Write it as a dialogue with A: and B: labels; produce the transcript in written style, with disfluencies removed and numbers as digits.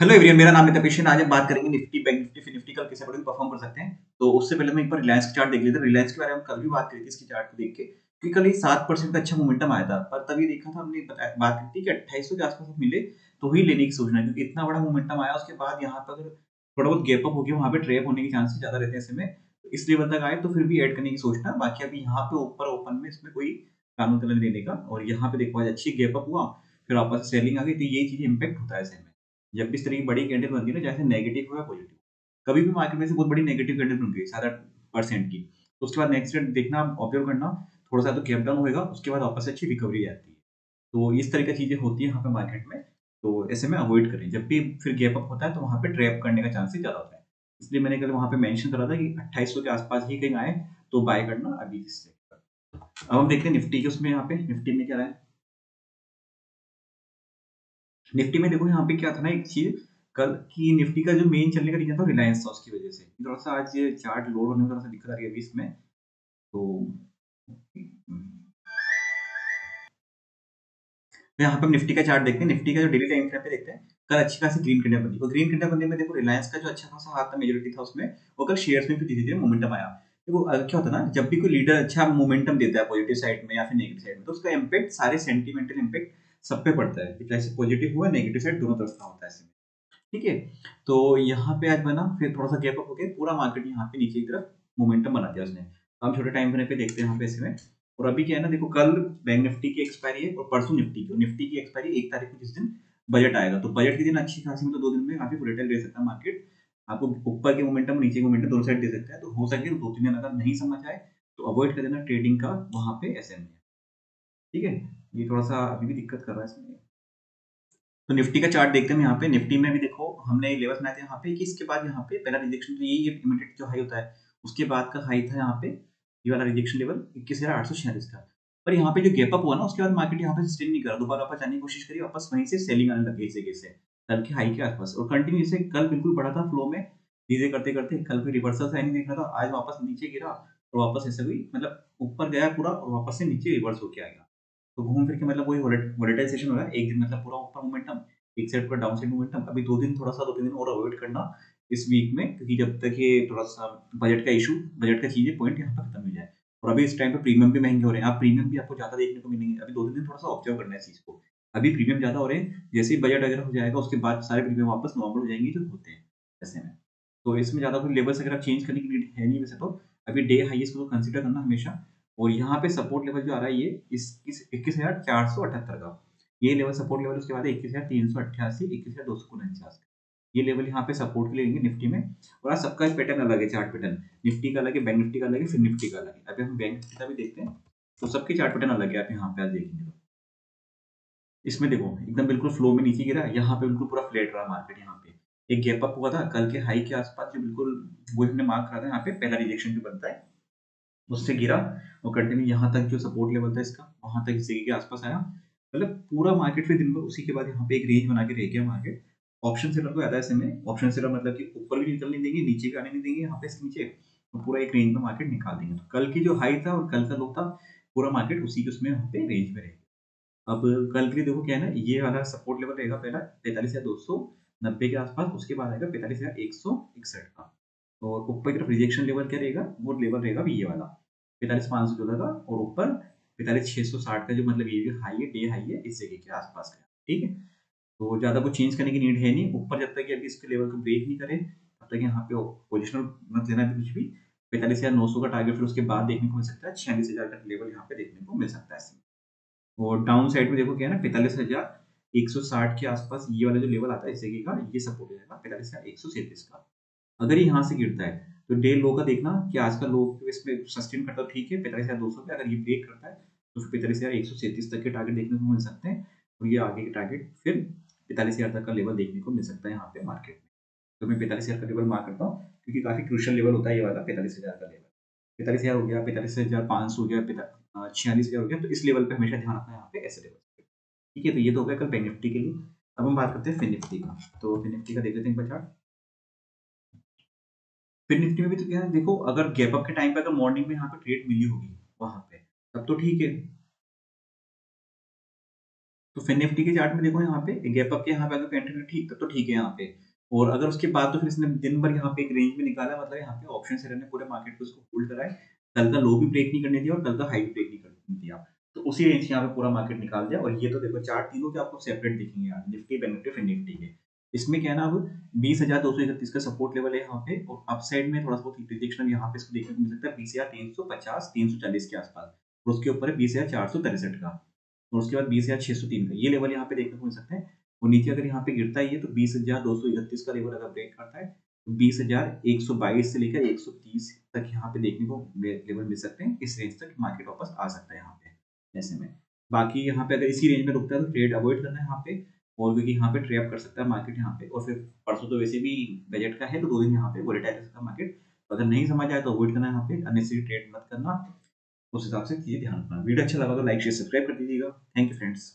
A: Hello everyone, मेरा नाम है तपेश। आज हम बात करेंगे निफ्टी, बैंक निफ्टी, फिर निफ्टी कल किस अकॉर्डिंग परफॉर्म कर सकते हैं। तो उससे पहले मैं एक बार रिलायंस का चार्ट देख लेते हैं। रिलायंस के बारे में हम कल भी बात करी थी इसकी चार्ट को देख के, क्योंकि कल ही 7% का अच्छा मोमेंटम आया था। पर तभी देखा था हमने, बात की थी कि 2800 के आसपास मिले तो ही लेने की सोचना है, क्योंकि इतना बड़ा मोमेंटम आया। उसके बाद यहाँ पर अगर थोड़ा बहुत गैप अप हो गया, वहाँ पे ट्रैप होने के चांसेस ज्यादा रहते हैं ऐसे में। तो इस लेवल तक आए तो फिर भी ऐड करने की सोचना। बाकी अभी यहाँ पे ऊपर ओपन में इसमें कोई कानून कलर लेने का, और यहाँ पे देखो आज अच्छी गैप अप हुआ, फिर वापस सेलिंग आ गई। तो ये चीजें इंपैक्ट होता है ऐसे में जब भी इस तरह की बड़ी कैंडल बनती है ना, चाहे नेगेटिव हो या पॉजिटिव। कभी भी मार्केट में से बहुत बड़ी नेगेटिव कैंडल बन गई 7-8% की, तो उसके बाद नेक्स्ट डे देखना, ऑब्जर्व करना, थोड़ा सा तो गैप डाउन होएगा, उसके बाद वापस से अच्छी रिकवरी आती है। तो इस तरह की चीजें होती है यहाँ पे मार्केट में। तो ऐसे में अवॉइड करें, जब भी फिर गैप अप होता है तो वहां पे ट्रैप करने का चांसेस ज्यादा होता है। इसलिए मैंने कल वहां पे मेंशन करा था कि 2800 के आसपास ही कहीं आए तो बाय करना अभी इससे। अब हम देखते हैं निफ्टी के, उसमें यहाँ पे निफ्टी में क्या रहा है। निफ्टी में देखो यहाँ पे क्या था ना, एक चीज कल की निफ्टी का जो मेन चलने का रीजन था रिलायंस था, उसकी वजह से थोड़ा सा आज ये चार्ट लोड होने में थोड़ा सा दिक्कत आ रही है अभी इसमें। तो यहाँ पे हम निफ्टी का चार्ट देखते हैं। निफ्टी का जो डेली टाइम फ्रेम पे देखते हैं, कल अच्छी खासी ग्रीन कैंडल बनी, और ग्रीन कैंडल बनने में देखो रिलायंस का जो अच्छा खासा हाथ था, मेजोरिटी था उसमें, वो कल शेयर्स में भी धीरे धीरे मोमेंटम आया। देखो क्या होता है ना, जब भी कोई लीडर अच्छा मोमेंटम देता है पॉजिटिव साइड में या फिर नेगेटिव साइड में, तो उसका इम्पैक्ट सारे सेंटिमेंटल इम्पैक्ट सब पे पड़ता है, चाहे पॉजिटिव हुआ नेगेटिव साइड दोनों तरफ का होता है ऐसे में। ठीक है। तो यहाँ पे आज बना, फिर थोड़ा सा गैप अप हो गया, पूरा मार्केट यहाँ पे नीचे की तरफ मोमेंटम बना दिया उसने। तो हम छोटे टाइम फ्रेम पे देखते हैं यहाँ पे इसमें। और अभी क्या है ना, देखो कल बैंक निफ्टी की एक्सपायरी है और परसों निफ्टी की, और निफ्टी की एक्सपायरी 1 तारीख को, जिस दिन बजट आएगा। तो बजट के दिन अच्छी खासी, मतलब 2 दिन में काफी वोलेटाइल रह सकता है मार्केट। आपको ऊपर के मोमेंटम नीचे के मोमेंटम दोनों साइड दे सकता है। तो हो सके तो 2-3 दिन अगर नहीं समझ आए तो अवॉइड कर देना ट्रेडिंग का वहां पे ऐसे में। ठीक है। ये थोड़ा सा अभी भी दिक्कत कर रहा है इसमें। तो निफ्टी का चार्ट देखते हैं यहाँ पे। निफ्टी में भी देखो हमने लेवल्स बनाए थे यहाँ पे, कि इसके बाद यहाँ पे पहला रिजेक्शन, तो यही इमीडिएट जो हाई होता है, उसके बाद का हाई था यहाँ पे ये वाला रिजेक्शन लेवल 21,846 का। पर यहाँ पे जो गैप अप हुआ ना, उसके बाद मार्केट यहाँ पे सस्टेन नहीं करा, दोबारा वापस जाने की कोशिश करी, वापस वहीं से सेलिंग आने लग गई इस जगह से, कल के हाई के आसपास। और कंटिन्यू से कल बिल्कुल बढ़ा था फ्लो में, धीरे करते करते कल कोई रिवर्सल साइन नहीं देख रहा था, आज वापस नीचे गिरा और वापस ऐसे हुई, मतलब ऊपर गया पूरा और वापस से नीचे रिवर्स होके आएगा। तो घूम फिर के मतलब वही वोलेटाइजेशन हो रहा है। एक दिन मतलब पूरा ऊपर मोमेंटम, एक साइड पर डाउन साइड मोमेंटम। अभी 2 दिन थोड़ा सा, 2-3 दिन और अवॉइड करना इस वीक में, क्योंकि जब तक ये थोड़ा सा बजट का इशू, बजट का चीजें पॉइंट यहाँ पर खत्म हो जाए। और अभी इस टाइम पे प्रीमियम भी महंगे हो रहे हैं। आप प्रीमियम भी आपको ज्यादा देखने को मिलेंगे। अभी 2-3 दिन थोड़ा सा ऑब्जर्व करना है इस चीज को। अभी प्रीमियम ज्यादा हो रहे हैं, जैसे ही बजट अगर हो जाएगा उसके बाद सारे प्रीमियम वापस नॉर्मल हो जाएंगे जो होते हैं ऐसे में। तो इसमें ज्यादा कोई लेवल्स अगर आप चेंज करने की नीड है नहीं वैसे तो। अभी डे हाईएस्ट को कंसीडर करना हमेशा। और यहाँ पे सपोर्ट लेवल जो आ रहा है, ये इस 21,478 का ये लेवल सपोर्ट लेवल। उसके बाद 21,388, 21,249, ये लेवल यहाँ पे सपोर्ट के लिए लेंगे निफ्टी में। और आज सबका पैटर्न अलग है, चार्ट पैटर्न निफ्टी का अलग है, बैंक निफ्टी का अलग है, फिर निफ्टी का अलग है। अभी हम बैंक निफ्टी का भी देखते हैं, तो सबके चार्ट पैटर्न अलग है। आप यहाँ पे आज देखेंगे तो इसमें देखो एकदम बिल्कुल फ्लो में नीचे गिरा, यहाँ पे बिल्कुल पूरा फ्लैट रहा मार्केट। यहाँ पे एक गैप अप हुआ था कल के हाई के आसपास, जो बिल्कुल वो हमने मार्क करा था, यहाँ पे पहला रिजेक्शन जो बनता है उससे गिरा, और कंटिन्यू यहाँ तक जो सपोर्ट लेवल था इसका, वहां तक इस जगह के आसपास आया। मतलब पूरा मार्केट फिर दिन भर उसी के बाद यहाँ पे एक रेंज बना के रह गया मार्केट। ऑप्शन सेलर को आता है ऐसे में, ऑप्शन सेलर मतलब कि ऊपर भी निकलने देंगे, नीचे भी आने नहीं देंगे, यहाँ पे इसके नीचे तो पूरा एक रेंज में मार्केट निकाल देंगे। तो कल की जो हाई था और कल का लो था, पूरा मार्केट उसी के उसमें यहाँ पे रेंज में रहेगा। अब कल के लिए देखो क्या है ना, ये वाला सपोर्ट लेवल रहेगा पहला 45,290 के आसपास, उसके बाद आएगा 45,161 का। और ऊपर की तरफ रिजेक्शन लेवल क्या रहेगा, वो लेवल रहेगा ये वाला 45,514 का, और ऊपर 45,660 का, जो मतलब ये भी हाई है, डे हाई है इस जगह के आसपास का। ठीक है। तो ज्यादा कुछ चेंज करने की नीड है नहीं ऊपर, जब तक कि अभी इसके लेवल को ब्रेक नहीं करे तब तक यहाँ पे पोजिशनल मत लेना भी कुछ भी। 45,900 का टारगेट फिर उसके बाद देखने को मिल सकता है, 46,000 का लेवल यहाँ पे देखने को मिल सकता है। और डाउन साइड में देखो क्या है ना, 45,160 के आसपास ये वाला जो लेवल आता है इस जगह का, ये सपोर्ट हो जाएगा 45,137 का। अगर ये यहाँ से गिरता है तो डे लो का देखना कि आज का लो इसमें सस्टेन करता है, ठीक है 45,200 पे। अगर ये ब्रेक करता है तो फिर 45,137 तक के टारगेट देखने को मिल सकते हैं, और ये आगे के टारगेट फिर 45,000 तक का लेवल देखने को मिल सकता है यहाँ पे मार्केट में। तो मैं 45,000 का लेवल मार्क करता हूँ, क्योंकि काफी क्रूशियल लेवल होता है ये वाला 45,000 का लेवल। 45,000 हो गया, 45,500 हो गया, 46,000 हो गया, तो इस लेवल पे हमेशा ध्यान रखना है यहाँ पे ऐसे लेवल पे। ठीक है। तो ये तो हो गया कल बैंक निफ्टी के लिए। अब हम बात करते हैं फिन निफ्टी का। तो फिन निफ्टी का देख लेते हैं एक बार चार्ट। फिन निफ्टी में भी तो क्या है, देखो अगर गैप अप के टाइम पे अगर मॉर्निंग में यहाँ पे ट्रेड मिली होगी वहां पे, तब तो ठीक है। तो फिन निफ्टी के चार्ट में देखो यहाँ पे गैप अप के यहाँ पे अगर एंट्री ठीक तब तो ठीक है यहाँ पे, और अगर उसके बाद तो फिर इसने दिन भर यहाँ पे एक रेंज में निकाला, मतलब यहाँ पे ऑप्शन सेलर ने पूरे मार्केट को उसको होल्ड करा है, कल का लो भी ब्रेक नहीं करने दिया और कल का हाई भी ब्रेक नहीं करने दिया, तो उसी रेंज से यहाँ पे पूरा मार्केट निकाल दिया। और ये तो देखो चार्ट तीनों के आपको सेपरेट दिखेंगे यार, Nifty, bank Nifty, fin Nifty के। इसमें क्या है ना, अब 20,231 का सपोर्ट लेवल है यहाँ पे, और अपसाइड में थोड़ा सा रिजेक्शन यहाँ पे इसको देखने को मिल सकता है 20,350 340 के आसपास, और उसके ऊपर है 20,463 का, और उसके बाद 20,603 का, ये लेवल यहाँ पे देखने को मिल सकते हैं। और नीचे अगर यहाँ पे गिरता ही है तो 20,231 का लेवल अगर ब्रेक करता है तो 20,122 से लेकर 130 तक यहाँ पे देखने को लेवल मिल सकते हैं। इस रेंज तक मार्केट वापस आ सकता है यहाँ पे ऐसे में। बाकी यहाँ पे अगर इसी रेंज में रुकता है तो ट्रेड अवॉइड करना है यहाँ पे, और क्योंकि यहाँ पे ट्रैप कर सकता है मार्केट यहाँ पे, और फिर परसों तो वैसे भी बजट का है तो 2 दिन यहाँ पे वोलेटाइल रह सकता है मार्केट। तो अगर नहीं समझ आए तो अवॉइड करना है यहाँ पे, अननेसेसरी ट्रेड मत करना, उस हिसाब से चीजें ध्यान रखना। वीडियो अच्छा लगा तो लाइक शेयर सब्सक्राइब कर दीजिएगा। Thank you friends.